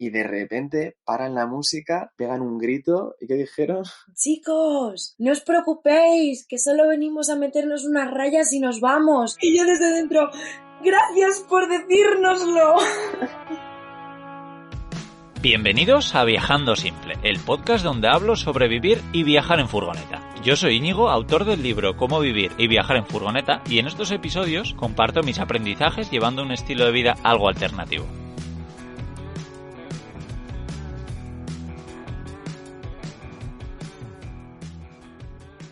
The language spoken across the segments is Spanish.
y de repente paran la música, pegan un grito y ¿qué dijeron? Chicos, no os preocupéis, que solo venimos a meternos unas rayas y nos vamos. Y yo desde dentro, gracias por decírnoslo. Bienvenidos a Viajando Simple, el podcast donde hablo sobre vivir y viajar en furgoneta. Yo soy Íñigo, autor del libro Cómo vivir y viajar en furgoneta, y en estos episodios comparto mis aprendizajes llevando un estilo de vida algo alternativo.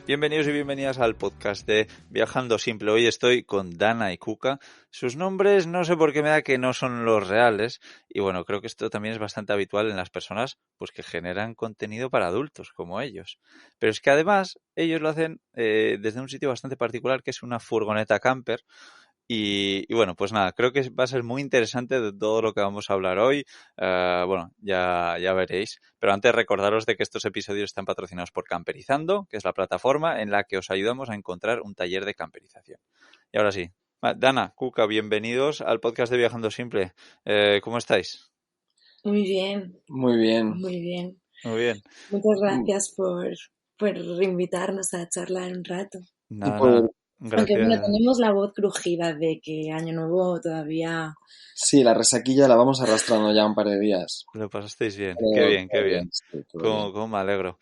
Bienvenidos y bienvenidas al podcast de Viajando Simple. Hoy estoy con Dana y Cuca. Sus nombres no sé por qué me da que no son los reales. Y bueno, creo que esto también es bastante habitual en las personas pues que generan contenido para adultos, como ellos. Pero es que además ellos lo hacen desde un sitio bastante particular, que es una furgoneta camper. Y bueno, pues nada, creo que va a ser muy interesante de todo lo que vamos a hablar hoy. Bueno, ya veréis. Pero antes recordaros de que estos episodios están patrocinados por Camperizando, que es la plataforma en la que os ayudamos a encontrar un taller de camperización. Y ahora sí, Dana, Cuca, bienvenidos al podcast de Viajando Simple. ¿Cómo estáis? Muy bien. Muy bien. Muy bien. Muy bien. Muchas gracias por invitarnos a charlar un rato. Nada. Gracias. Aunque bueno, tenemos la voz crujida de que Año Nuevo todavía... Sí, la resaquilla la vamos arrastrando ya un par de días. Lo pasasteis bien. Pero, Qué bien. Sí, Cómo me alegro.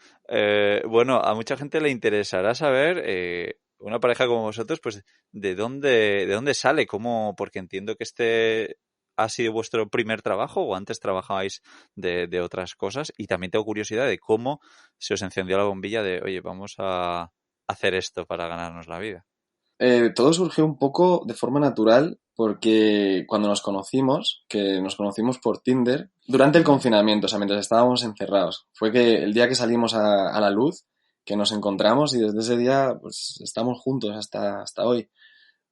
Bueno, a mucha gente le interesará saber, una pareja como vosotros, pues, ¿de dónde sale? ¿Cómo? Porque entiendo que este ha sido vuestro primer trabajo o antes trabajabais de otras cosas, y también tengo curiosidad de cómo se os encendió la bombilla de, oye, vamos a hacer esto para ganarnos la vida. Todo surgió un poco de forma natural porque cuando nos conocimos, que nos conocimos por Tinder, durante el confinamiento, o sea, mientras estábamos encerrados, fue que el día que salimos a la luz, que nos encontramos y desde ese día pues estamos juntos hasta hoy.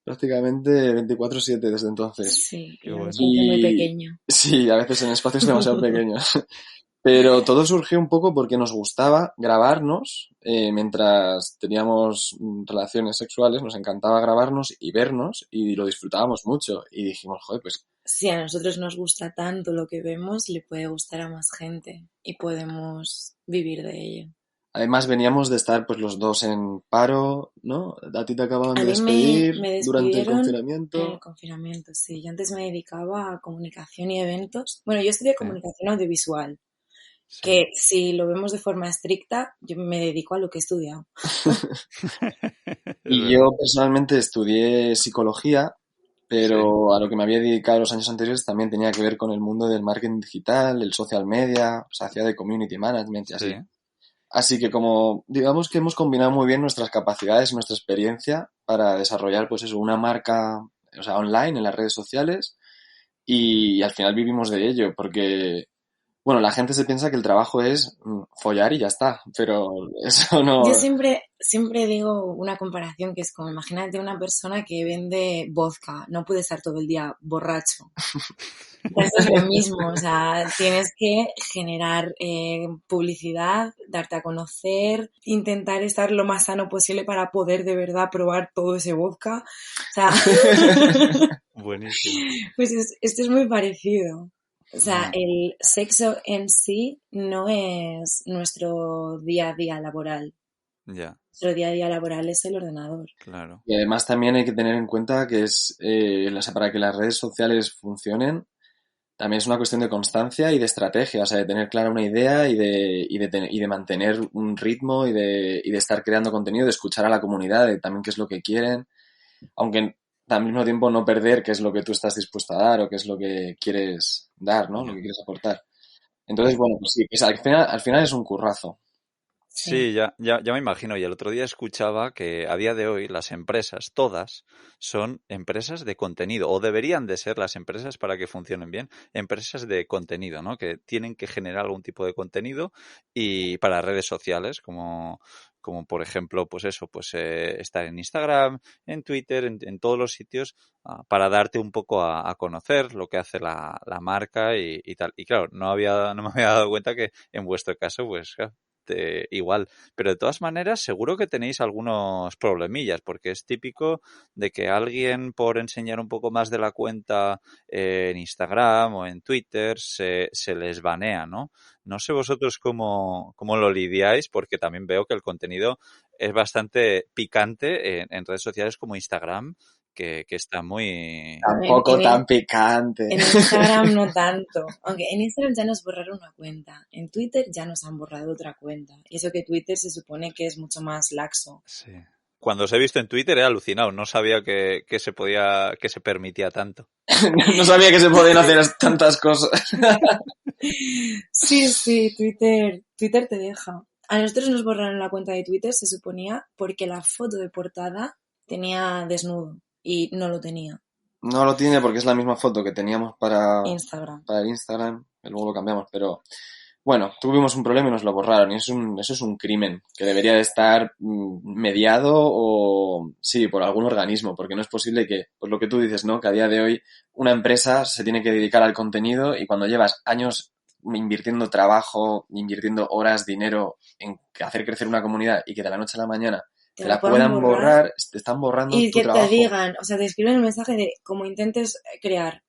Prácticamente 24/7 desde entonces. Sí, Qué bueno. muy pequeño. Sí, a veces en espacios demasiado pequeños. Pero todo surgió un poco porque nos gustaba grabarnos mientras teníamos relaciones sexuales, nos encantaba grabarnos y vernos y lo disfrutábamos mucho. Y dijimos, joder, pues... Si a nosotros nos gusta tanto lo que vemos, le puede gustar a más gente y podemos vivir de ello. Además veníamos de estar pues los dos en paro, ¿no? A ti te acababan de A mí despedir me durante el despidieron confinamiento. en el confinamiento, sí. Yo antes me dedicaba a comunicación y eventos. Bueno, yo estudié comunicación audiovisual, Sí. que si lo vemos de forma estricta, yo me dedico a lo que he estudiado. Y yo personalmente estudié psicología, pero a lo que me había dedicado los años anteriores también tenía que ver con el mundo del marketing digital, el social media, o sea, hacía de community management y así. Sí. Así que como, digamos que hemos combinado muy bien nuestras capacidades y nuestra experiencia para desarrollar, pues eso, una marca, o sea, online en las redes sociales, y al final vivimos de ello, porque, bueno, la gente se piensa que el trabajo es follar y ya está, pero eso no... Yo siempre digo una comparación que es como, imagínate una persona que vende vodka, no puede estar todo el día borracho. Eso es lo mismo, o sea, tienes que generar publicidad, darte a conocer, intentar estar lo más sano posible para poder de verdad probar todo ese vodka. O sea, Buenísimo. Pues esto es muy parecido. O sea, el sexo en sí no es nuestro día a día laboral. Ya. Nuestro día a día laboral es el ordenador. Claro. Y además también hay que tener en cuenta que es, para que las redes sociales funcionen, también es una cuestión de constancia y de estrategia, o sea, de tener clara una idea y de mantener un ritmo y de estar creando contenido, de escuchar a la comunidad, de también qué es lo que quieren, aunque al mismo tiempo no perder qué es lo que tú estás dispuesto a dar o qué es lo que quieres dar, ¿no? Lo que quieres aportar. Entonces, bueno, pues sí, pues al final es un currazo. Sí, ya me imagino. Y el otro día escuchaba que a día de hoy las empresas, todas, son empresas de contenido, o deberían de ser las empresas para que funcionen bien, empresas de contenido, ¿no? Que tienen que generar algún tipo de contenido y para redes sociales, como por ejemplo, pues eso, pues estar en Instagram, en Twitter, en todos los sitios, para darte un poco a conocer lo que hace la marca y tal. Y claro, no me había dado cuenta que en vuestro caso, pues claro, igual. Pero de todas maneras, seguro que tenéis algunos problemillas, porque es típico de que alguien, por enseñar un poco más de la cuenta en Instagram o en Twitter, se les banea, ¿no? No sé vosotros cómo lo lidiáis, porque también veo que el contenido es bastante picante en redes sociales como Instagram, que está muy... Tampoco tan picante. En Instagram no tanto, aunque en Instagram ya nos borraron una cuenta, en Twitter ya nos han borrado otra cuenta. Y eso que Twitter se supone que es mucho más laxo. Sí. Cuando os he visto en Twitter he alucinado, no sabía que se permitía tanto. No sabía que se podían hacer tantas cosas. Sí, Twitter te deja. A nosotros nos borraron la cuenta de Twitter, se suponía, porque la foto de portada tenía desnudo y no lo tenía. No lo tiene porque es la misma foto que teníamos para Instagram. Para el Instagram, que luego lo cambiamos, pero bueno, tuvimos un problema y nos lo borraron y eso es un crimen que debería de estar mediado o, sí, por algún organismo, porque no es posible que, pues lo que tú dices, ¿no? Que a día de hoy una empresa se tiene que dedicar al contenido y cuando llevas años invirtiendo trabajo, invirtiendo horas, dinero en hacer crecer una comunidad y que de la noche a la mañana te la puedan borrar, te están borrando y tu que trabajo. te digan, o sea, te escriben el mensaje de como intentes crear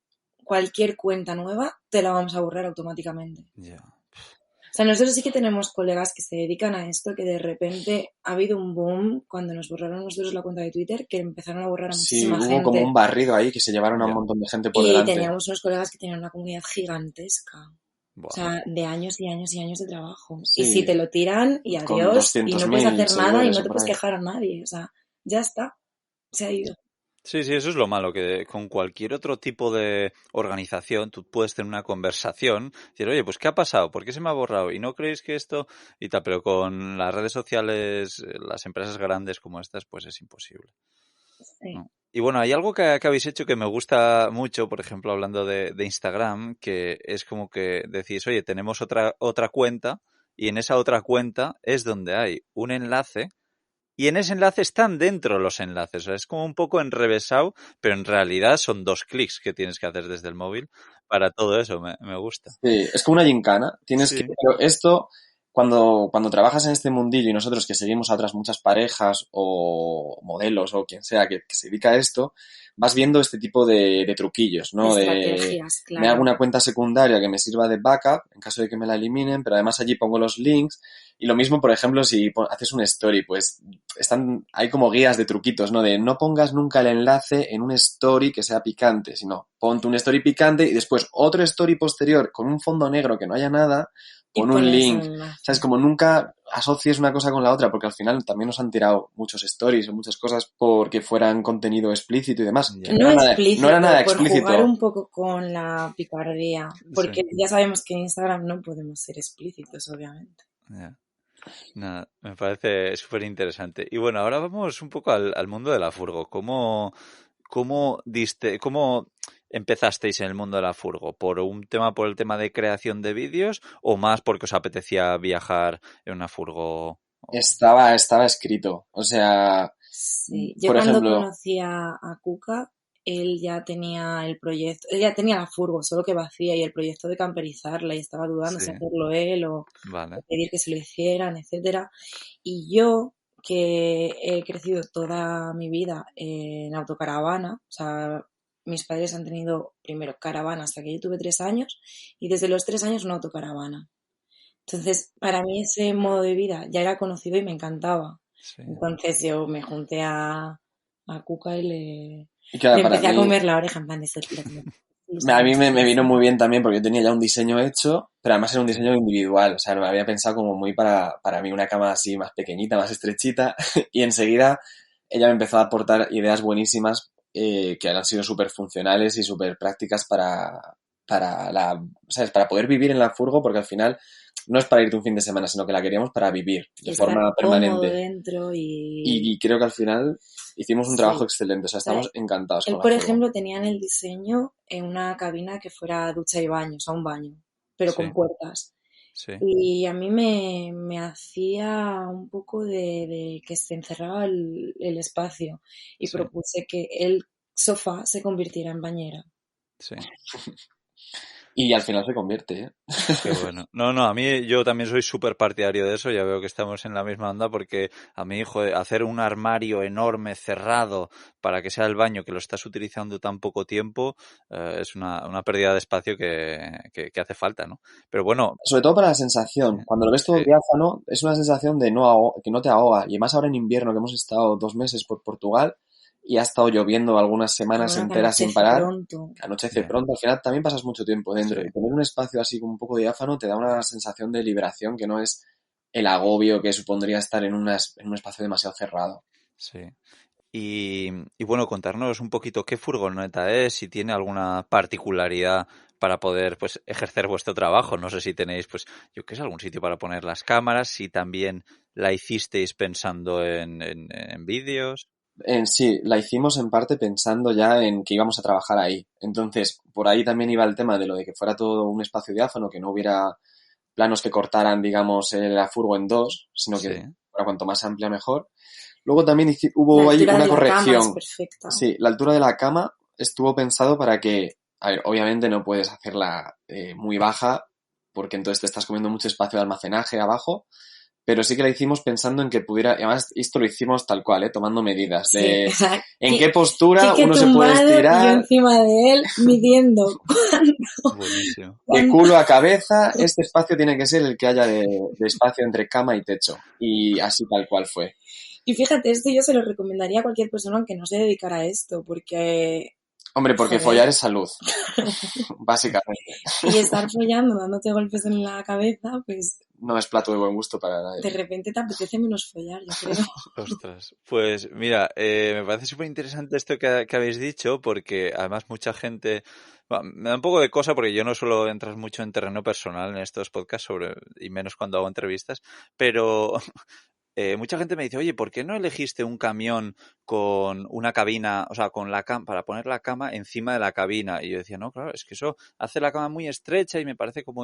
cualquier cuenta nueva, te la vamos a borrar automáticamente. Yeah. O sea, nosotros sí que tenemos colegas que se dedican a esto, que de repente ha habido un boom cuando nos borraron nosotros la cuenta de Twitter, que empezaron a borrar a muchísima gente. Sí, hubo como un barrido ahí que se llevaron a un montón de gente por delante. Y teníamos unos colegas que tenían una comunidad gigantesca. Wow. O sea, de años y años y años de trabajo. Sí. Y si te lo tiran y adiós, y no puedes hacer nada y no te puedes quejar a nadie. O sea, ya está. Se ha ido. Sí, eso es lo malo, que con cualquier otro tipo de organización tú puedes tener una conversación, decir, oye, pues ¿qué ha pasado? ¿Por qué se me ha borrado? ¿Y no creéis que esto? Y tal, pero con las redes sociales, las empresas grandes como estas, pues es imposible. Sí. ¿No? Y bueno, hay algo que habéis hecho que me gusta mucho, por ejemplo, hablando de Instagram, que es como que decís, oye, tenemos otra cuenta y en esa otra cuenta es donde hay un enlace y en ese enlace están dentro los enlaces. O sea, es como un poco enrevesado, pero en realidad son 2 clics que tienes que hacer desde el móvil para todo eso. Me gusta. Sí, es como una gincana. Tienes Sí. que... Pero esto, cuando trabajas en este mundillo y nosotros que seguimos a otras muchas parejas o modelos o quien sea que se dedica a esto, vas viendo este tipo de truquillos, ¿no? Estrategias, claro. Me hago una cuenta secundaria que me sirva de backup en caso de que me la eliminen, pero además allí pongo los links. Y lo mismo, por ejemplo, si haces una story, pues hay como guías de truquitos, ¿no? De no pongas nunca el enlace en un story que sea picante, sino ponte un story picante y después otro story posterior con un fondo negro que no haya nada, pon un link. ¿Sabes? Como nunca asocies una cosa con la otra, porque al final también nos han tirado muchos stories o muchas cosas porque fueran contenido explícito y demás. Que no era nada explícito. Por jugar un poco con la picardía, porque ya sabemos que en Instagram no podemos ser explícitos, obviamente. Yeah. Nada, me parece súper interesante. Y bueno, ahora vamos un poco al mundo de la furgo. ¿Cómo empezasteis en el mundo de la furgo? ¿Por el tema de creación de vídeos o más porque os apetecía viajar en una furgo? Estaba escrito. O sea, sí. Yo cuando conocí a Cuca, él ya tenía el proyecto, él ya tenía la furgo, solo que vacía, y el proyecto de camperizarla, y estaba dudando si hacerlo él o pedir que se lo hicieran, etcétera. Y yo, que he crecido toda mi vida en autocaravana, o sea, mis padres han tenido primero caravana hasta que yo tuve 3 años, y desde los 3 años una autocaravana. Entonces, para mí ese modo de vida ya era conocido y me encantaba. Sí. Entonces yo me junté a Cuca y le empecé a comer la oreja en plan de esto. A mí me vino muy bien también porque yo tenía ya un diseño hecho, pero además era un diseño individual. O sea, lo había pensado como muy para mí, una cama así más pequeñita, más estrechita. Y enseguida ella me empezó a aportar ideas buenísimas que han sido súper funcionales y súper prácticas ¿sabes? Para poder vivir en la furgo, porque al final no es para irte un fin de semana, sino que la queríamos para vivir de forma permanente. Dentro y creo que al final hicimos un trabajo excelente, o sea, estamos encantados con la furgo. Por ejemplo, tenía en el diseño en una cabina que fuera ducha y baño, o sea, un baño, pero con puertas. Sí. Y a mí me hacía un poco de que se encerraba el espacio y propuse que el sofá se convirtiera en bañera. Sí. Y al final se convierte, ¿eh? Qué bueno. No, a mí yo también soy súper partidario de eso, ya veo que estamos en la misma onda porque a mi hijo hacer un armario enorme, cerrado, para que sea el baño que lo estás utilizando tan poco tiempo, es una pérdida de espacio que hace falta, ¿no? Pero bueno, Sobre todo para la sí, sensación. Cuando lo ves todo sí, diáfano, es una sensación de que no te ahoga. Y más ahora en invierno, que hemos estado 2 meses por Portugal y ha estado lloviendo algunas semanas Ahora que enteras sin anochece parar, pronto. anochece ya, pronto, al final también pasas mucho tiempo sí, dentro. Y tener un espacio así como un poco diáfano te da una sensación de liberación que no es el agobio que supondría estar en un espacio demasiado cerrado. sí. Y bueno, contarnos un poquito qué furgoneta es, si tiene alguna particularidad para poder pues ejercer vuestro trabajo. No sé si tenéis, pues, yo qué sé, algún sitio para poner las cámaras, si también la hicisteis pensando en vídeos. En sí, la hicimos en parte pensando ya en que íbamos a trabajar ahí. Entonces, por ahí también iba el tema de lo de que fuera todo un espacio diáfano, que no hubiera planos que cortaran, digamos, la furgo en dos, sino que Sí, fuera cuanto más amplia mejor. Luego también La hubo ahí altura una de la cama es corrección. perfecta. Sí, la altura de la cama estuvo pensado para que, a ver, obviamente no puedes hacerla muy baja, porque entonces te estás comiendo mucho espacio de almacenaje abajo, pero sí que la hicimos pensando en que pudiera, además esto lo hicimos tal cual, tomando medidas Sí, de o sea, en qué postura Quique uno se puede tumbado y yo estirar, encima de él midiendo buenísimo. de cuánto. culo a cabeza, este espacio tiene que ser el que haya de espacio entre cama y techo. Y así tal cual fue. Y fíjate, esto yo se lo recomendaría a cualquier persona que no se dedicara a esto, porque, Hombre, porque joder, follar es salud, básicamente. y estar follando, dándote golpes en la cabeza, pues No es plato de buen gusto para nadie. de repente te apetece menos follar, yo creo. Ostras, pues mira, me parece súper interesante esto que habéis dicho, porque además mucha gente, bueno, me da un poco de cosa porque yo no suelo entrar mucho en terreno personal en estos podcasts y menos cuando hago entrevistas, pero mucha gente me dice, oye, ¿por qué no elegiste un camión con una cabina, o sea, con la cama, para poner la cama encima de la cabina? Y yo decía, no, claro, es que eso hace la cama muy estrecha y me parece como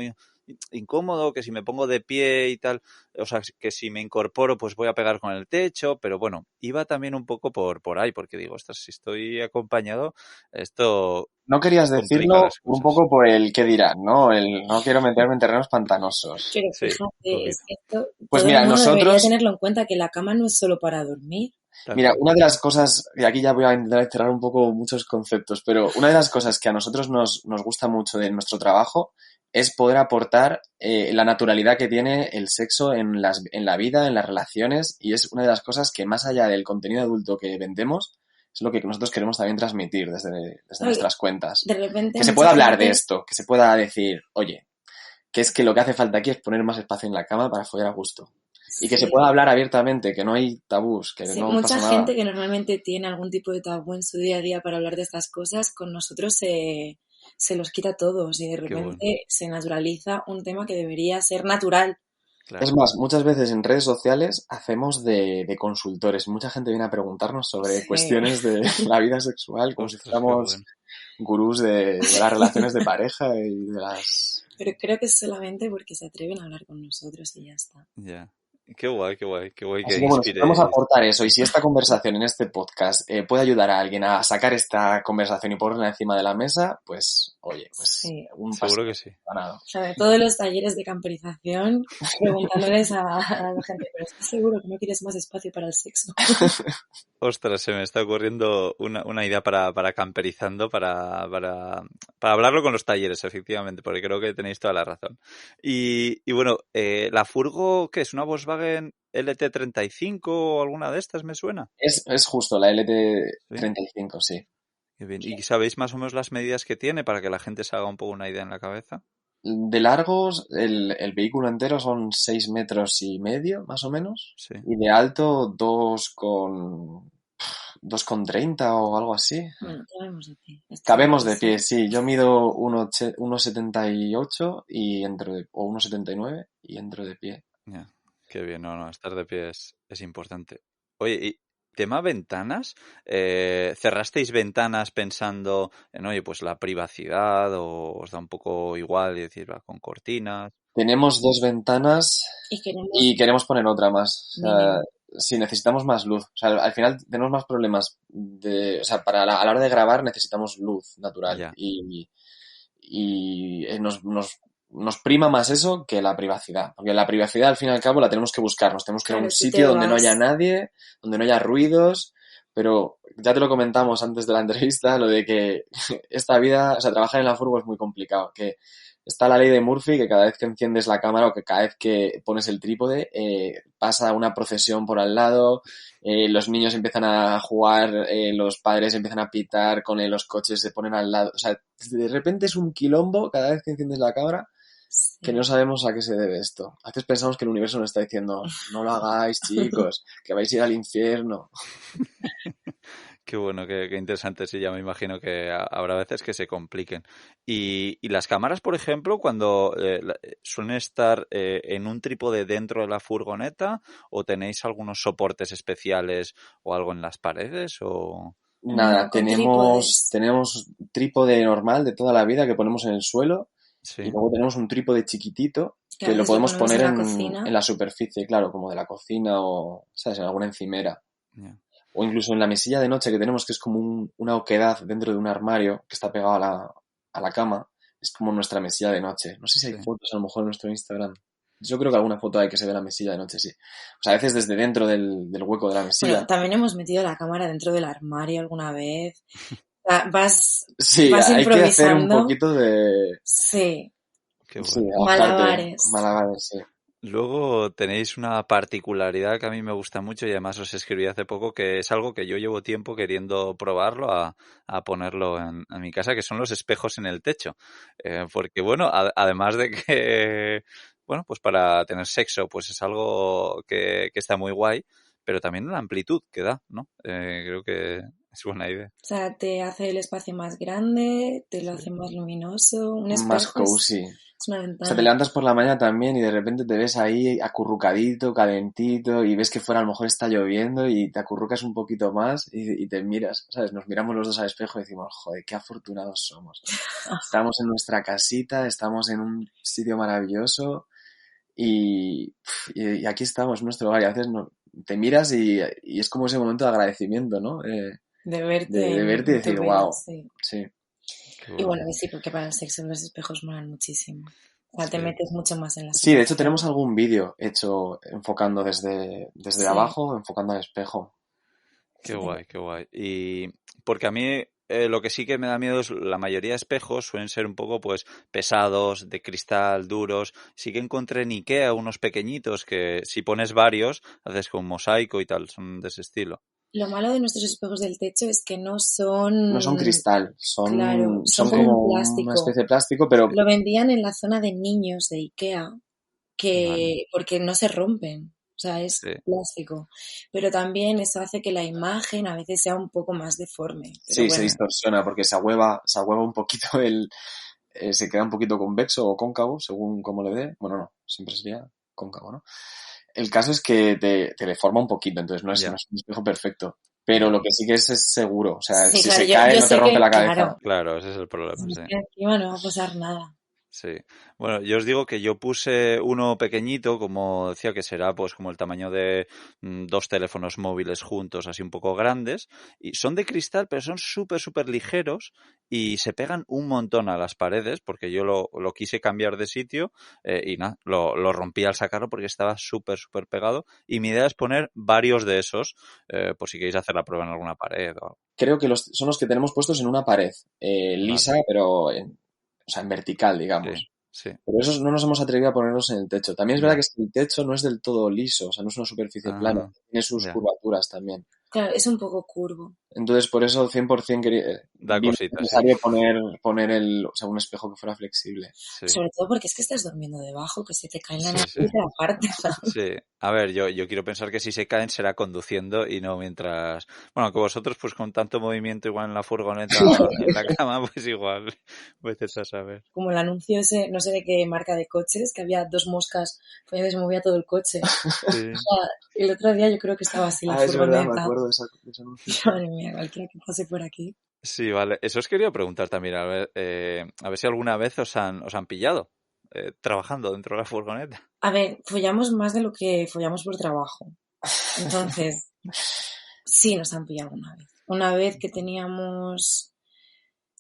incómodo, que si me pongo de pie y tal, o sea, que si me incorporo, pues voy a pegar con el techo, pero bueno, iba también un poco por ahí, porque digo, ostras, si estoy acompañado, esto No querías complica decirlo las un cosas. poco por el qué dirán, ¿no? El no quiero meterme en terrenos pantanosos. Pero Sí, un fíjate, es poquito. que esto Pues todo el mira, mundo debería nosotros, tenerlo en cuenta, que la cama no es solo para dormir. Tal mira, cual. una de las cosas, y aquí ya voy a intentar cerrar un poco muchos conceptos, pero una de las cosas que a nosotros nos gusta mucho de nuestro trabajo es poder aportar la naturalidad que tiene el sexo en la vida, en las relaciones, y es una de las cosas que más allá del contenido adulto que vendemos, es lo que nosotros queremos también transmitir desde Oye, nuestras cuentas. de repente Que se mucha pueda hablar de gente, esto, que se pueda decir, oye, que es que lo que hace falta aquí es poner más espacio en la cama para follar a gusto. Y que se sí, pueda hablar abiertamente, que no hay tabús, que sí, no mucha pasa nada. gente que normalmente tiene algún tipo de tabú en su día a día para hablar de estas cosas, con nosotros se los quita a todos y de Qué bueno, repente se naturaliza un tema que debería ser natural. Es claro. más, muchas veces en redes sociales hacemos de consultores. Mucha gente viene a preguntarnos sobre Sí. cuestiones de la vida sexual, como si Ostras, qué fuéramos bueno. gurús de las relaciones de pareja y de las... Pero creo que es solamente porque se atreven a hablar con nosotros y ya está. Ya. Qué guay, qué guay, qué guay que Así que bueno, si podemos inspiréis. aportar eso y si esta conversación en este podcast puede ayudar a alguien a sacar esta conversación y ponerla encima de la mesa, pues oye, pues Sí. un Seguro pasito que sí. ganado. Sobre todo en los talleres de camperización, preguntándoles a la gente, pero ¿estás seguro que no quieres más espacio para el sexo? Ostras, se me está ocurriendo una idea para camperizando, para hablarlo con los talleres, efectivamente, porque creo que tenéis toda la razón. Y bueno, ¿la furgo qué es? ¿Una Volkswagen LT35 o alguna de estas me suena? Es justo la Sí. LT35, sí. Qué bien. ¿Y sabéis más o menos las medidas que tiene para que la gente se haga un poco una idea en la cabeza? De largos, el vehículo entero son 6,5 metros, más o menos. Sí. Y de alto, 2,30 o algo así. Bueno, ya vemos de ti. Esto es lo Cabemos que de sé. pie, sí. Yo mido 1,78 o 1,79 y entro de pie. Ya, qué bien, no, estar de pie es importante. Oye, y tema ventanas, ¿cerrasteis ventanas pensando en, oye, pues la privacidad o os da un poco igual y decir, va, con cortinas? Tenemos 2 ventanas Y queremos y queremos poner otra más. O sea, mínimo. sí, necesitamos más luz. O sea, al final tenemos más problemas o sea, a la hora de grabar necesitamos luz natural. Ya, nos prima más eso que la privacidad. Porque la privacidad, al fin y al cabo, la tenemos que buscar. Nos tenemos que ir a un sitio donde no haya nadie, donde no haya ruidos. Pero ya te lo comentamos antes de la entrevista, lo de que esta vida, o sea, trabajar en la furgo es muy complicado. Que está la ley de Murphy, que cada vez que enciendes la cámara o que cada vez que pones el trípode, pasa una procesión por al lado, los niños empiezan a jugar, los padres empiezan a pitar, con los coches se ponen al lado. O sea, de repente es un quilombo cada vez que enciendes la cámara. Sí. Que no sabemos a qué se debe esto. A veces pensamos que el universo nos está diciendo, no lo hagáis, chicos, que vais a ir al infierno. Qué bueno, qué interesante. Sí, ya me imagino que habrá veces que se compliquen. Y las cámaras, por ejemplo, cuando suelen estar en un trípode dentro de la furgoneta, ¿o tenéis algunos soportes especiales o algo en las paredes? O... Nada, tenemos trípode normal de toda la vida que ponemos en el suelo. Sí. Y luego tenemos un trípode chiquitito que lo podemos poner en la superficie, claro, como de la cocina o, ¿sabes?, en alguna encimera. Yeah. O incluso en la mesilla de noche que tenemos, que es como una oquedad dentro de un armario que está pegado a la cama. Es como nuestra mesilla de noche. No sé si hay fotos a lo mejor en nuestro Instagram. Yo creo que alguna foto hay que se ve la mesilla de noche, sí. O sea, a veces desde dentro del hueco de la mesilla. Bueno, también hemos metido la cámara dentro del armario alguna vez. Vas hay que hacer un poquito de... Sí. Qué bueno. Sí, malabares, sí. Luego tenéis una particularidad que a mí me gusta mucho y además os escribí hace poco, que es algo que yo llevo tiempo queriendo probarlo a ponerlo en mi casa, que son los espejos en el techo. Porque bueno, además de que, bueno, pues para tener sexo pues es algo que está muy guay, pero también la amplitud que da, ¿no? Creo que es buena idea. O sea, te hace el espacio más grande, te lo hace más luminoso, un espejo más cozy. Es una ventana. O sea, te levantas por la mañana también y de repente te ves ahí acurrucadito, calentito y ves que fuera a lo mejor está lloviendo y te acurrucas un poquito más y te miras, ¿sabes? Nos miramos los dos al espejo y decimos, joder, qué afortunados somos. Estamos en nuestra casita, estamos en un sitio maravilloso y aquí estamos, en nuestro hogar. Y a veces te miras y es como ese momento de agradecimiento, ¿no? De verte. De verte y decir, wow. Sí. Y bueno, sí, porque para el sexo los espejos molan muchísimo. O sea, te metes mucho más en la situación. Sí, de hecho tenemos algún vídeo hecho enfocando desde abajo, enfocando al espejo. Qué guay, qué guay. Y porque a mí lo que sí que me da miedo es la mayoría de espejos suelen ser un poco pues pesados, de cristal, duros. Sí que encontré en Ikea unos pequeñitos que si pones varios, haces con mosaico y tal, son de ese estilo. Lo malo de nuestros espejos del techo es que no son... No son cristal, son, claro, son como plástico. Una especie de plástico, pero... Lo vendían en la zona de niños de Ikea, porque no se rompen, o sea, es plástico. Pero también eso hace que la imagen a veces sea un poco más deforme. Pero bueno. Se distorsiona porque se ahueva un poquito se queda un poquito convexo o cóncavo, según como le dé. Bueno, no, siempre sería cóncavo, ¿no? El caso es que te deforma un poquito, entonces no es un espejo perfecto. Pero lo que sí que es seguro. O sea, si se cae no te rompe la cabeza. Claro, ese es el problema. Sí. Encima no va a pasar nada. Sí. Bueno, yo os digo que yo puse uno pequeñito, como decía, que será pues como el tamaño de 2 teléfonos móviles juntos, así un poco grandes, y son de cristal, pero son súper ligeros y se pegan un montón a las paredes, porque yo lo quise cambiar de sitio y nada, lo rompí al sacarlo porque estaba súper pegado, y mi idea es poner varios de esos, por si queréis hacer la prueba en alguna pared o algo. Creo que son los que tenemos puestos en una pared, lisa, pero en vertical, digamos. Sí. Pero esos no nos hemos atrevido a ponerlos en el techo. También es verdad que el techo no es del todo liso, o sea, no es una superficie plana, tiene sus curvaturas también. Claro, es un poco curvo. Entonces, por eso 100% da cositas. Es necesario poner un espejo que fuera flexible. Sí. Sobre todo porque es que estás durmiendo debajo, que se te cae la nariz de la parte. Sí. A ver, yo quiero pensar que si se caen será conduciendo y no mientras... Bueno, que vosotros pues con tanto movimiento igual en la furgoneta en la cama, pues igual, veces a saber. Como el anuncio ese, no sé de qué marca de coches, que había 2 moscas, se movía todo el coche. Sí. O sea, el otro día yo creo que estaba así la furgoneta. Es verdad, me acuerdo de ese anuncio. Madre mía, cualquiera que pase por aquí. Sí, vale. Eso os quería preguntar también, a ver si alguna vez os han pillado trabajando dentro de la furgoneta. A ver, follamos más de lo que follamos por trabajo. Entonces, sí nos han pillado una vez. Una vez que teníamos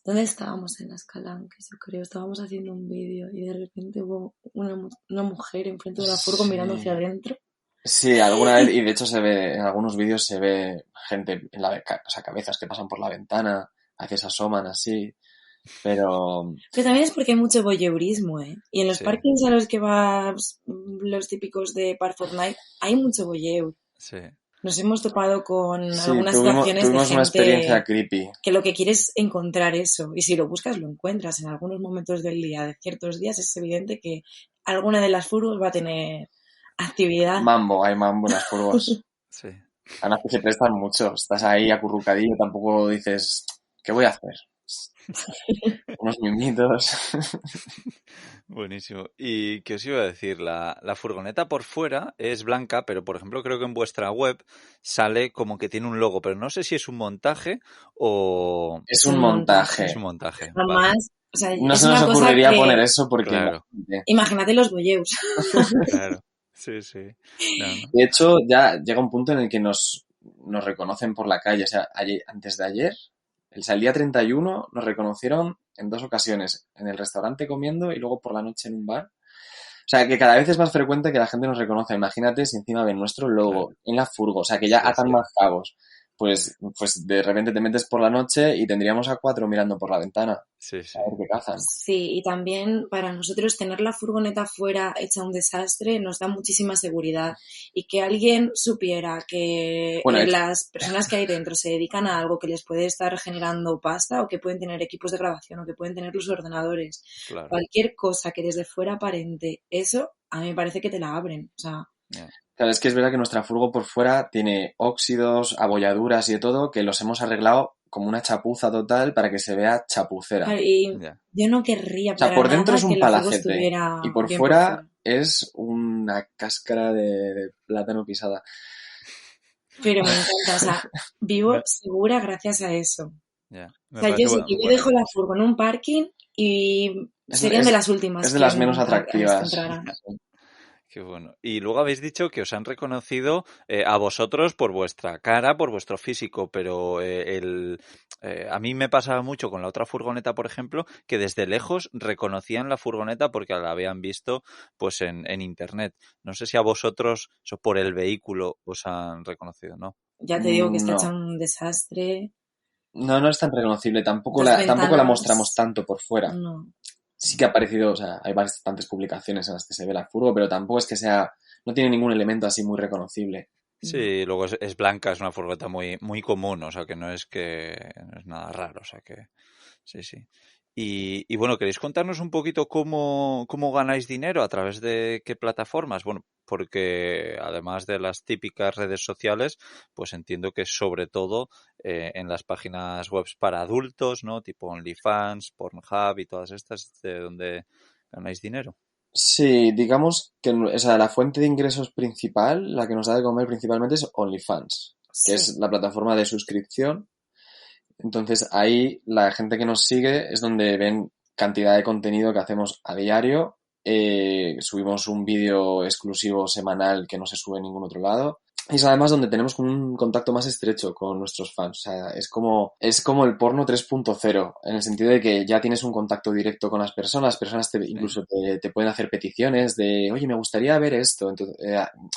¿Dónde estábamos? En las Calanques, yo creo. Estábamos haciendo un vídeo y de repente hubo una mujer enfrente de la furgo mirando hacia adentro. Sí, alguna vez, y de hecho se ve, en algunos vídeos se ve gente en o sea, cabezas que pasan por la ventana, a veces asoman así, pero Pero también es porque hay mucho voyeurismo, ¿eh? Y en los Sí. parkings a los que vas, los típicos de Park Fortnite, hay mucho voyeur. Sí. Nos hemos topado con sí, algunas situaciones de tuvimos una experiencia gente creepy. que lo que quiere es encontrar eso. Y si lo buscas, lo encuentras. En algunos momentos del día, de ciertos días, es evidente que alguna de las furgos va a tener actividad. Hay mambo en las furgos. Sí. Además que se prestan mucho. Estás ahí acurrucadillo, tampoco dices, ¿qué voy a hacer? Unos mimitos. Buenísimo. ¿Y qué os iba a decir? La furgoneta por fuera es blanca, pero por ejemplo creo que en vuestra web sale como que tiene un logo, pero no sé si es un montaje o... Es un montaje. Es un montaje. Jamás, Vale. o sea, No es se nos una cosa ocurriría que... poner eso porque Claro. Imagínate los voyeurs. Claro. Sí, sí. No, no. De hecho, ya llega un punto en el que nos reconocen por la calle. O sea, antes de ayer, el día 31, nos reconocieron en 2 ocasiones. En el restaurante comiendo y luego por la noche en un bar. O sea, que cada vez es más frecuente que la gente nos reconozca. Imagínate si encima ven nuestro logo Claro. en la furgo. O sea, que ya Sí, atan sí. más cabos. Pues de repente te metes por la noche y tendríamos a 4 mirando por la ventana. Sí, sí. A ver qué cazan. Sí, y también para nosotros tener la furgoneta fuera hecha un desastre nos da muchísima seguridad. Y que alguien supiera que Bueno, las personas que hay dentro se dedican a algo que les puede estar generando pasta o que pueden tener equipos de grabación o que pueden tener los ordenadores. Claro. Cualquier cosa que desde fuera aparente, eso a mí me parece que te la abren. O sea, Yeah. Claro, es que es verdad que nuestra furgo por fuera tiene óxidos, abolladuras y de todo, que los hemos arreglado como una chapuza total para que se vea chapucera. y Yeah. yo no querría O sea, para por dentro nada es un que la furgo palacete estuviera y por bien fuera es una cáscara de plátano pisada. Pero me encanta, o sea, vivo segura gracias a eso. Yeah. O sea, yo sé que yo dejo la furgo en un parking y serían de las últimas Es de las menos a las que atractivas. entrarán. Qué bueno. Y luego habéis dicho que os han reconocido a vosotros por vuestra cara, por vuestro físico, pero a mí me pasaba mucho con la otra furgoneta, por ejemplo, que desde lejos reconocían la furgoneta porque la habían visto pues en internet. No sé si a vosotros, eso por el vehículo, os han reconocido, ¿no? Ya te digo que está No. hecho un desastre. No es tan reconocible. Tampoco Dos tampoco la ventanas. mostramos tanto por fuera. No. Sí que ha aparecido, o sea, hay bastantes publicaciones en las que se ve la furgo, pero tampoco es que no tiene ningún elemento así muy reconocible. Sí, luego es blanca, es una furgoneta muy, muy común, o sea que no es nada raro, o sea que sí, sí. Y bueno, ¿queréis contarnos un poquito cómo ganáis dinero? ¿A través de qué plataformas? Bueno, porque además de las típicas redes sociales, pues entiendo que sobre todo en las páginas web para adultos, ¿no? Tipo OnlyFans, Pornhub y todas estas, de donde ganáis dinero. Sí, digamos que la fuente de ingresos principal, la que nos da de comer principalmente es OnlyFans, que es la plataforma de suscripción. Entonces ahí la gente que nos sigue es donde ven cantidad de contenido que hacemos a diario. Subimos un vídeo exclusivo semanal que no se sube en ningún otro lado. Y es además donde tenemos un contacto más estrecho con nuestros fans. O sea, es como el porno 3.0, en el sentido de que ya tienes un contacto directo con las personas incluso te pueden hacer peticiones de, oye, me gustaría ver esto, entonces,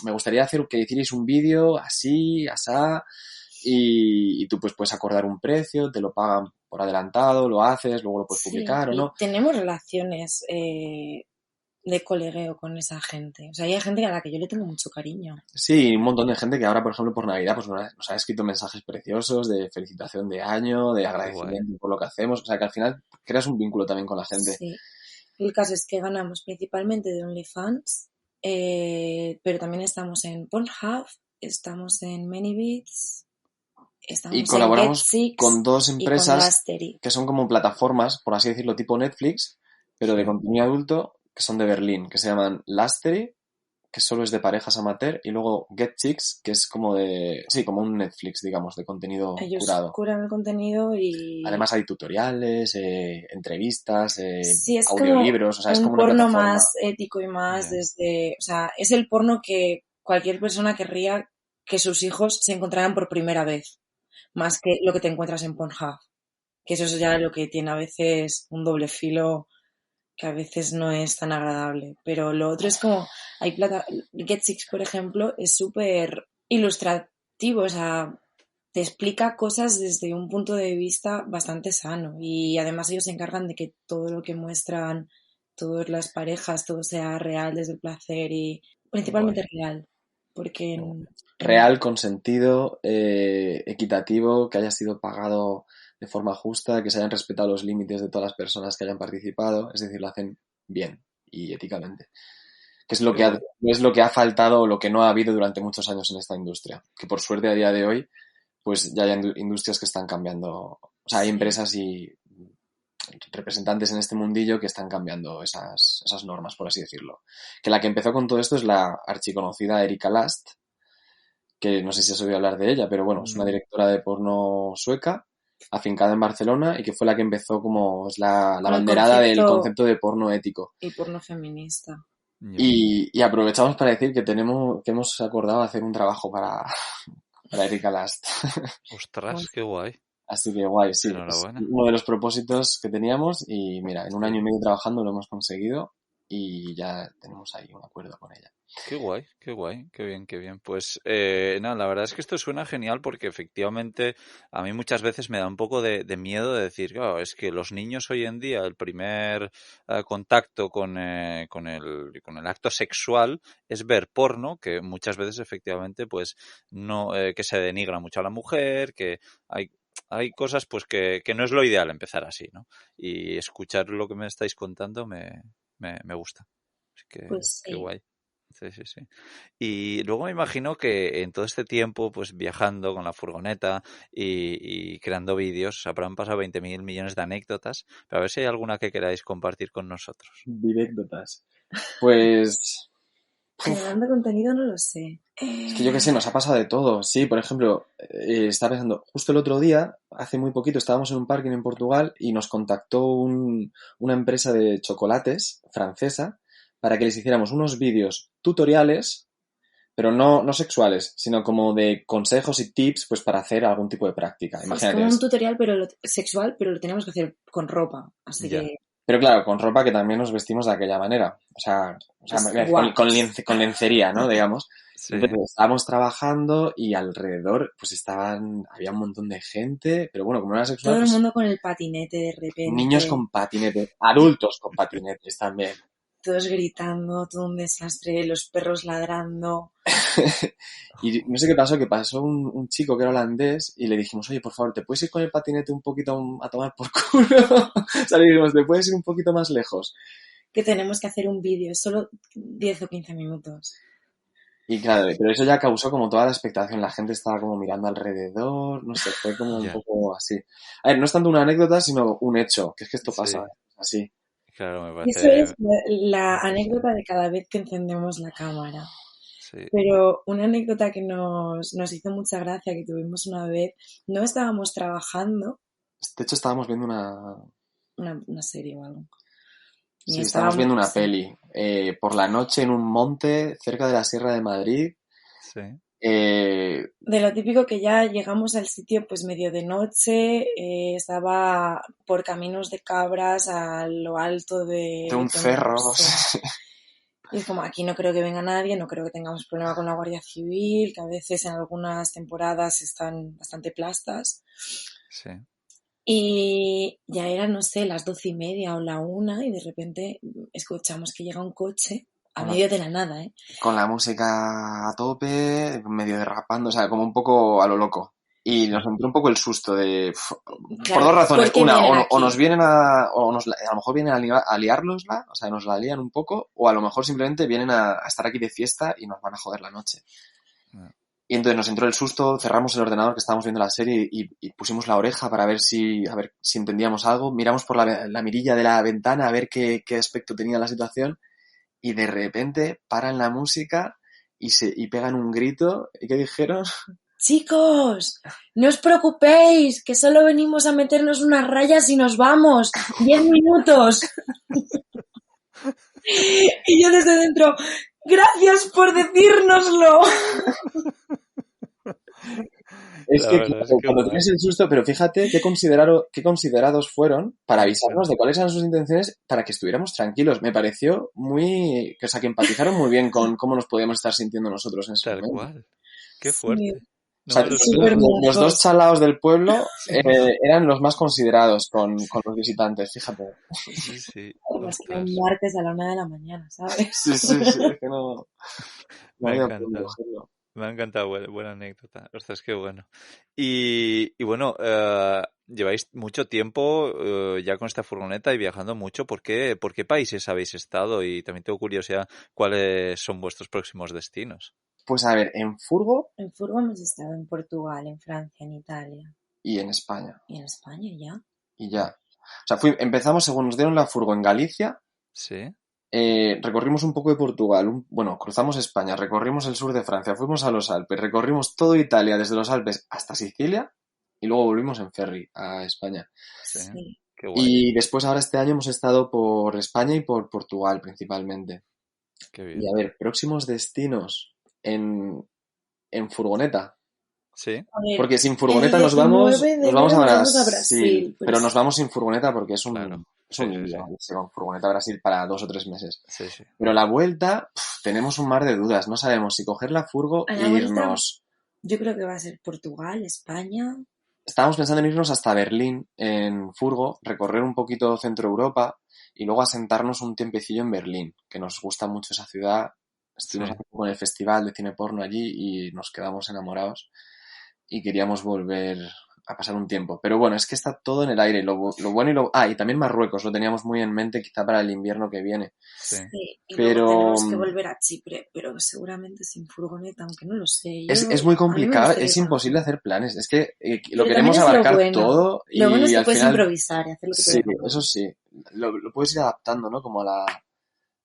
me gustaría que hicierais un vídeo así, asá, y tú pues puedes acordar un precio, te lo pagan por adelantado, lo haces, luego lo puedes publicar o no. Tenemos relaciones de colegueo con esa gente. O sea, hay gente a la que yo le tengo mucho cariño. Sí, un montón de gente que ahora, por ejemplo, por Navidad, pues nos ha escrito mensajes preciosos de felicitación de año, de agradecimiento por lo que hacemos. O sea, que al final creas un vínculo también con la gente. Sí. El caso es que ganamos principalmente de OnlyFans, pero también estamos en Pornhub, estamos en ManyVids, estamos y colaboramos en GetSix con 2 empresas y con que son como plataformas, por así decirlo, tipo Netflix, pero de contenido adulto, que son de Berlín, que se llaman Lastery, que solo es de parejas amateur, y luego GetChicks, que es como como un Netflix, digamos, de contenido Ellos curado. curan el contenido y... Además hay tutoriales, entrevistas, sí, es audiolibros, o sea, es como una porno plataforma más ético y más desde... O sea, es el porno que cualquier persona querría que sus hijos se encontraran por primera vez, más que lo que te encuentras en Pornhub. Que eso es ya lo que tiene a veces un doble filo que a veces no es tan agradable. Pero lo otro es como, GetSix, por ejemplo, es súper ilustrativo, o sea, te explica cosas desde un punto de vista bastante sano y además ellos se encargan de que todo lo que muestran, todas las parejas, todo sea real desde el placer y principalmente real, porque real, consentido, equitativo, que haya sido pagado de forma justa, que se hayan respetado los límites de todas las personas que hayan participado, es decir, lo hacen bien y éticamente. Que es lo que ha faltado o lo que no ha habido durante muchos años en esta industria. Que por suerte a día de hoy, pues ya hay industrias que están cambiando. O sea, hay empresas y representantes en este mundillo que están cambiando esas normas, por así decirlo. Que la que empezó con todo esto es la archiconocida Erika Last, que no sé si has oído hablar de ella, pero bueno, es una directora de porno sueca, afincada en Barcelona y que fue la que empezó como es la banderada del concepto de porno ético. Y porno feminista. Y aprovechamos para decir que hemos acordado hacer un trabajo para Erika Last. Ostras, qué guay. Así que guay, sí. Es uno de los propósitos que teníamos y mira, en un año y medio trabajando lo hemos conseguido y ya tenemos ahí un acuerdo con ella. Qué guay, qué bien, qué bien. Pues nada, la verdad es que esto suena genial porque efectivamente a mí muchas veces me da un poco de miedo de decir, claro, es que los niños hoy en día el primer contacto con el acto sexual es ver porno, que muchas veces efectivamente pues no, que se denigra mucho a la mujer, que hay cosas pues que no es lo ideal empezar así, ¿no? Y escuchar lo que me estáis contando me gusta. Así que pues sí. Qué guay. Sí. Y luego me imagino que en todo este tiempo, pues viajando con la furgoneta y creando vídeos, habrán pasado 20.000 millones de anécdotas, pero a ver si hay alguna que queráis compartir con nosotros. Anécdotas. Pues... Generando contenido no lo sé. Es que yo qué sé, nos ha pasado de todo. Sí, por ejemplo, estaba pensando, justo el otro día, hace muy poquito, estábamos en un parking en Portugal y nos contactó una empresa de chocolates francesa para que les hiciéramos unos vídeos tutoriales, pero no sexuales, sino como de consejos y tips pues para hacer algún tipo de práctica. Imagínate. Es como un tutorial sexual, pero lo teníamos que hacer con ropa. Así que... Pero claro, con ropa que también nos vestimos de aquella manera. O sea con lencería, ¿no? Digamos. Sí. Entonces estábamos trabajando y alrededor pues había un montón de gente, pero bueno, como no era sexual... Todo el mundo con el patinete de repente. Niños con patinete, adultos con patinetes también. Todos gritando, todo un desastre, los perros ladrando. Y no sé qué pasó, que pasó un chico que era holandés y le dijimos, oye, por favor, ¿te puedes ir con el patinete un poquito a tomar por culo? O sea, le dijimos, ¿te puedes ir un poquito más lejos? Que tenemos que hacer un vídeo, solo 10 o 15 minutos. Y claro, pero eso ya causó como toda la expectación, la gente estaba como mirando alrededor, no sé, fue como un poco así. A ver, no es tanto una anécdota, sino un hecho, que es que esto pasa así. Claro, me parece... Eso es la anécdota de cada vez que encendemos la cámara. Sí. Pero una anécdota que nos hizo mucha gracia, que tuvimos una vez, no estábamos trabajando. De hecho, estábamos viendo una serie o algo. Sí, estábamos viendo una peli por la noche en un monte cerca de la Sierra de Madrid. Sí. De lo típico que ya llegamos al sitio pues medio de noche, estaba por caminos de cabras a lo alto de un cerro. Y es como, aquí no creo que venga nadie, no creo que tengamos problema con la Guardia Civil, que a veces en algunas temporadas están bastante plastas. Sí. Y ya eran, no sé, las 12:30 o la 1 y de repente escuchamos que llega un coche a medio de la nada, ¿eh? Con la música a tope, medio derrapando, o sea, como un poco a lo loco. Y nos entró un poco el susto de... Claro, por dos razones. Una, o nos vienen a lo mejor vienen a liárnosla, o sea, nos la lían un poco, o a lo mejor simplemente vienen a estar aquí de fiesta y nos van a joder la noche. Y entonces nos entró el susto, cerramos el ordenador que estábamos viendo la serie y pusimos la oreja para ver si entendíamos algo. Miramos por la mirilla de la ventana a ver qué aspecto tenía la situación y de repente paran la música y pegan un grito. ¿Y qué dijeron? Chicos, no os preocupéis, que solo venimos a meternos unas rayas y nos vamos. 10 minutos. Y yo desde dentro, gracias por decírnoslo. Es La que, verdad claro, es que cuando guay. tienes el susto, pero fíjate qué considerados fueron para avisarnos de cuáles eran sus intenciones para que estuviéramos tranquilos. Me pareció muy, o sea, que empatizaron muy bien con cómo nos podíamos estar sintiendo nosotros en ese Tal momento. cual. Qué Sí, fuerte. O No sea, me lo súper esperaba. los dos majos. chalaos del pueblo Sí, eran los más considerados con los visitantes, fíjate. sí, sí. Además que era un Ostras. martes a la 1 de la mañana, ¿sabes? Sí, sí, sí, es que no Me ha había podido encantado. cogerlo. Me ha encantado, buena anécdota. Ostras, qué bueno. Y bueno, lleváis mucho tiempo ya con esta furgoneta y viajando mucho. ¿Por qué países habéis estado? Y también tengo curiosidad, ¿cuáles son vuestros próximos destinos? Pues a ver, en Furgo En Furgo hemos estado en Portugal, en Francia, en Italia y en España. y en España ya. Y ya. O sea, empezamos según nos dieron la furgo en Galicia. Sí, Recorrimos un poco de Portugal, bueno, cruzamos España, recorrimos el sur de Francia, fuimos a los Alpes, recorrimos todo Italia desde los Alpes hasta Sicilia y luego volvimos en ferry a España. sí. Sí. Qué guay. Y después ahora este año hemos estado por España y por Portugal principalmente. Qué Y a bien. ver, próximos destinos en furgoneta. Sí, A ver, Porque sin el furgoneta 19 de nos vamos enero a nos vamos a Brasil, Brasil, pero pero nos vamos sin furgoneta porque claro. es Sí, un sí, sí. lío irse con furgoneta a Brasil para 2 o 3 meses. Sí, sí. Pero la vuelta, tenemos un mar de dudas. No sabemos si coger la furgo a e la vuelta irnos. yo creo que va a ser Portugal, España. Estábamos pensando en irnos hasta Berlín en furgo, recorrer un poquito Centro Europa y luego asentarnos un tiempecillo en Berlín, que nos gusta mucho esa ciudad. Sí. Estuvimos hace poco en el festival de cine porno allí y nos quedamos enamorados y queríamos volver a pasar un tiempo. Pero bueno, es que está todo en el aire. Lo bueno y lo... Ah, y también Marruecos, lo teníamos muy en mente quizá para el invierno que viene. Sí. Sí, y luego Pero tenemos que volver a Chipre, pero seguramente sin furgoneta, aunque no lo sé. es muy A mí me complicado, gustaría es conocer. imposible hacer planes. Es que lo Pero también queremos es lo abarcar bueno. todo Lo bueno es y que al puedes final, improvisar y hacer lo que te sí, dé la eso gana. sí, lo puedes ir adaptando, ¿no? Como a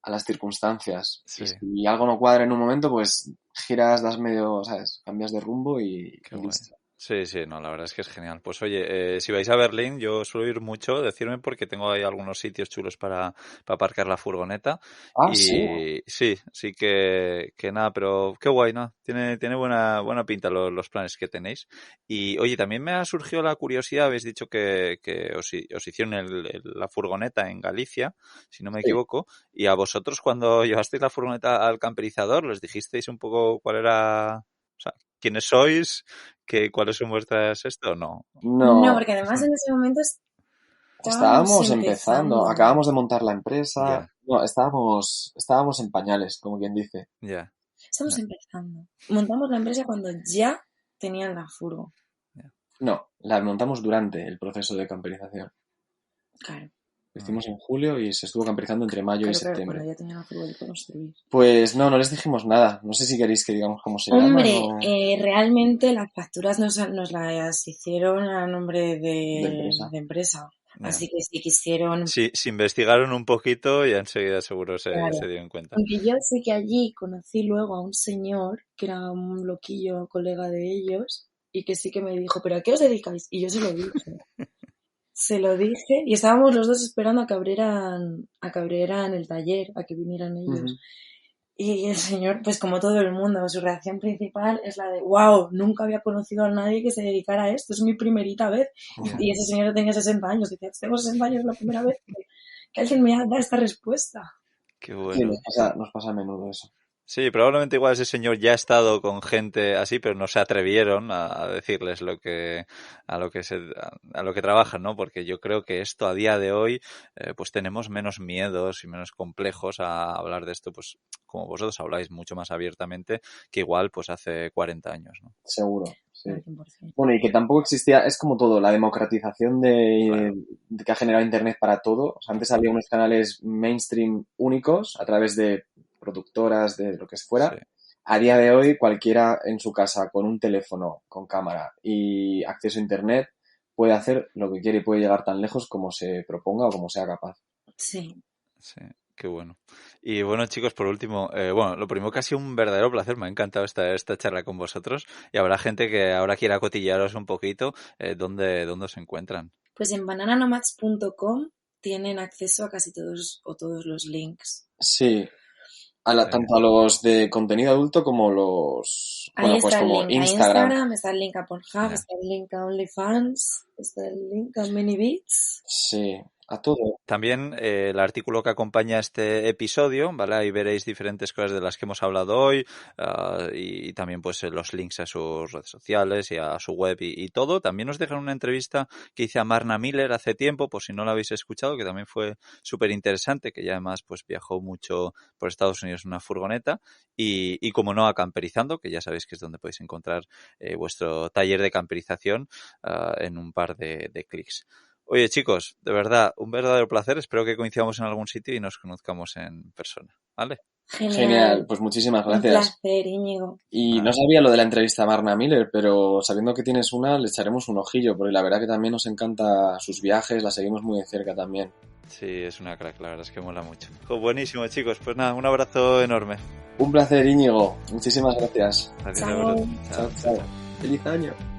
las circunstancias. Sí. Y si algo no cuadra en un momento, pues giras, das medio, ¿sabes? Cambias de rumbo Qué y guay. listo. Sí, sí, no, la verdad es que es genial. Pues oye, si vais a Berlín, yo suelo ir mucho, decirme porque tengo ahí algunos sitios chulos para aparcar la furgoneta. Ah, sí. Y sí, sí que nada, pero qué guay, ¿no? Tiene buena pinta los planes que tenéis. Y oye, también me ha surgido la curiosidad, habéis dicho que os hicieron la furgoneta en Galicia, si no me Sí. equivoco, y a vosotros cuando llevasteis la furgoneta al camperizador, ¿les dijisteis un poco cuál era, o sea, quiénes sois? ¿Cuáles son vuestras esto o no? No, No, porque además en ese momento estábamos estábamos empezando, empezando. acabamos de montar la empresa. Ya, No, estábamos en pañales, como quien dice. ya, Estamos ya, empezando. Montamos la empresa cuando ya tenían la furgo. ya. No, la montamos durante el proceso de camperización. Claro, Lo Ah, hicimos en julio y se estuvo camperizando entre mayo y claro, cuando septiembre. ya tenían la furgo de construir. Pues no les dijimos nada. No sé si queréis que digamos cómo se llaman Hombre, o realmente las facturas nos las hicieron a nombre de empresa. de empresa. ya. Así que si quisieron, Sí, si investigaron un poquito y enseguida seguro se claro. dieron cuenta. Aunque yo sé que allí conocí luego a un señor que era un loquillo colega de ellos y que sí que me dijo, ¿pero a qué os dedicáis? Y yo se lo dije. Se lo dije y estábamos los dos esperando a que abrieran el taller, a que vinieran ellos. Ujú. Y el señor, pues como todo el mundo, su reacción principal es la de wow, nunca había conocido a nadie que se dedicara a esto, es mi primerita vez. Ya. Y ese señor tenía 60 años, dice, tengo 60 años, es la primera vez que alguien me da esta respuesta. Qué Sí, bueno. nos pasa a menudo eso. Sí, probablemente igual ese señor ya ha estado con gente así, pero no se atrevieron a decirles a lo que trabajan, ¿no? Porque yo creo que esto a día de hoy, pues tenemos menos miedos y menos complejos a hablar de esto, pues como vosotros habláis mucho más abiertamente que igual pues hace 40 años, ¿no? Seguro, sí. Al 100%. Bueno, y que tampoco existía, es como todo, la democratización Claro, de que ha generado Internet para todo. O sea, antes había unos canales mainstream únicos a través de productoras, de lo que sí. fuera. A día de hoy, cualquiera en su casa con un teléfono, con cámara y acceso a Internet puede hacer lo que quiere y puede llegar tan lejos como se proponga o como sea capaz. Sí. Sí, qué bueno. Y bueno, chicos, por último, bueno, lo primero que ha sido un verdadero placer, me ha encantado esta charla con vosotros y habrá gente que ahora quiera cotillearos un poquito dónde se encuentran. Pues en banananomads.com tienen acceso a casi todos o todos los links. Sí, Genial. tanto a los de contenido adulto como los Ahí Bueno, pues está el como link a Instagram. está el link a Pornhub, está el link a OnlyFans, está el link a ManyBeats. Sí, a todo. También el artículo que acompaña este episodio, ¿vale? Ahí veréis diferentes cosas de las que hemos hablado hoy y también pues los links a sus redes sociales y a su web y todo. También os dejan una entrevista que hice a Marna Miller hace tiempo, por si no la habéis escuchado, que también fue súper interesante, que ya además pues viajó mucho por Estados Unidos en una furgoneta y como no, a Camperizando, que ya sabéis que es donde podéis encontrar vuestro taller de camperización en un par de clics. Oye, chicos, de verdad, un verdadero placer. Espero que coincidamos en algún sitio y nos conozcamos en persona, ¿vale? Genial, pues muchísimas Un gracias. placer, Íñigo. Y no sabía lo de la entrevista a Marna Miller, pero sabiendo que tienes una, le echaremos un ojillo, porque la verdad que también nos encanta sus viajes, la seguimos muy de cerca también. Sí, es una crack, la verdad es que mola mucho. Oh, buenísimo, chicos. Pues nada, un abrazo enorme. Un placer, Íñigo. Muchísimas gracias. Adiós, Chao. chao. Chao, chao. Feliz año.